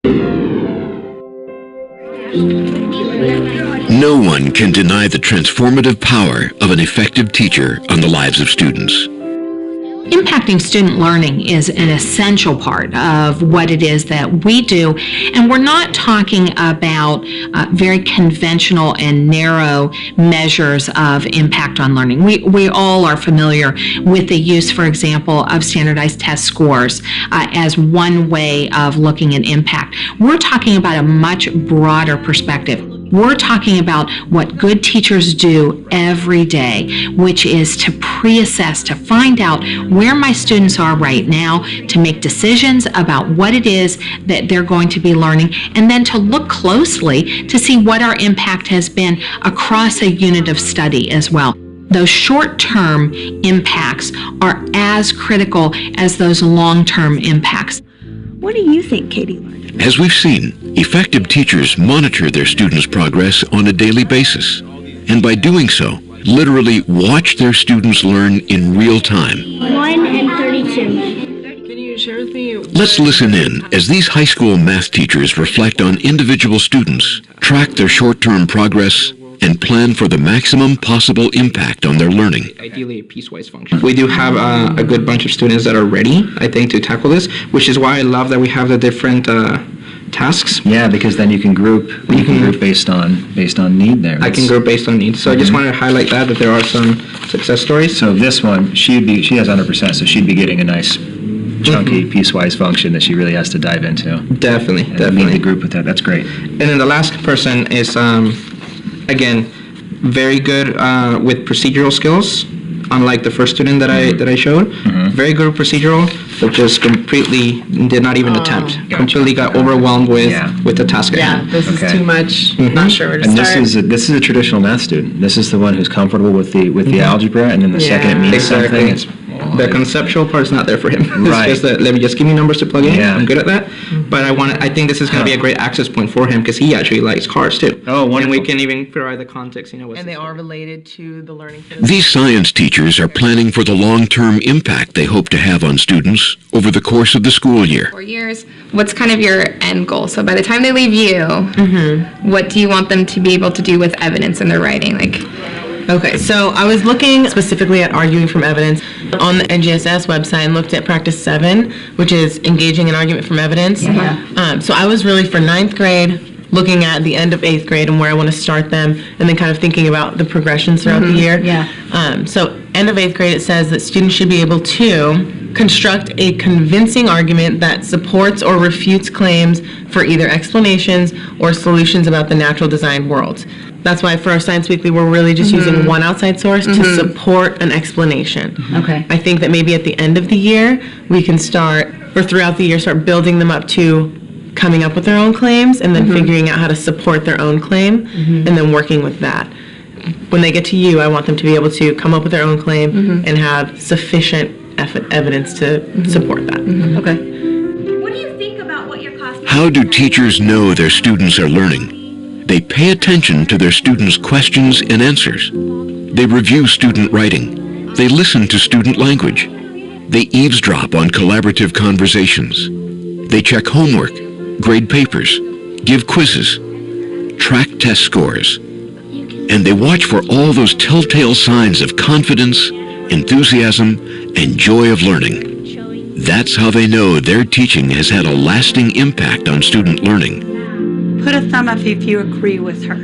No one can deny the transformative power of an effective teacher on the lives of students. Impacting student learning is an essential part of what it is that we do, and we're not talking about very conventional and narrow measures of impact on learning. We all are familiar with the use, for example, of standardized test scores as one way of looking at impact. We're talking about a much broader perspective. We're talking about what good teachers do every day, which is to pre-assess, to find out where my students are right now, to make decisions about what it is that they're going to be learning, and then to look closely to see what our impact has been across a unit of study as well. Those short-term impacts are as critical as those long-term impacts. What do you think, Katie? As we've seen, effective teachers monitor their students' progress on a daily basis, and by doing so, literally watch their students learn in real time. 1 and 32. Can you share with me? Let's listen in as these high school math teachers reflect on individual students, track their short-term progress, and plan for the maximum possible impact on their learning. Ideally, a piecewise function. We do have a good bunch of students that are ready, I think, to tackle this, which is why I love that we have the different tasks. Yeah, because then you can group. You can group based on need there. I can group based on need. So I just wanted to highlight that there are some success stories. So this one, she has 100%, so she'd be getting a nice chunky piecewise function that she really has to dive into. Definitely. Need the group with that. That's great. And then the last person is again, very good with procedural skills, unlike the first student that I showed. Very good with procedural, but just completely did not even attempt. Gotcha. Completely got overwhelmed with the task at hand. This is too much. Not sure where to And start. this is a traditional math student. This is the one who's comfortable with the algebra, and then the second it means Exactly. something, The conceptual part's not there for him. It's Right. just that, let me just give me numbers to plug in. Yeah. I'm good at that. But I think this is going to be a great access point for him because he actually likes cars too. Oh, wonderful. And we can even provide the context, what's And they this are about. related to the learning. These science teachers are planning for the long-term impact they hope to have on students over the course of the school year. 4 years, what's kind of your end goal? So by the time they leave you, what do you want them to be able to do with evidence in their writing? Okay, so I was looking specifically at arguing from evidence on the NGSS website and looked at practice 7, which is engaging in argument from evidence. So I was really for 9th grade, looking at the end of 8th grade and where I want to start them, and then kind of thinking about the progressions throughout the year. So end of 8th grade, it says that students should be able to construct a convincing argument that supports or refutes claims for either explanations or solutions about the natural design world. That's why for our Science Weekly, we're really just using one outside source to support an explanation. Okay. I think that maybe at the end of the year, we can start, or throughout the year, start building them up to coming up with their own claims and then figuring out how to support their own claim and then working with that. When they get to you, I want them to be able to come up with their own claim and have sufficient evidence to support that. Okay. What do you think about what your classmates... How do teachers know their students are learning? They pay attention to their students' questions and answers. They review student writing. They listen to student language. They eavesdrop on collaborative conversations. They check homework, grade papers, give quizzes, track test scores. And they watch for all those telltale signs of confidence, enthusiasm, and joy of learning. That's how they know their teaching has had a lasting impact on student learning. Put a thumb up if you agree with her.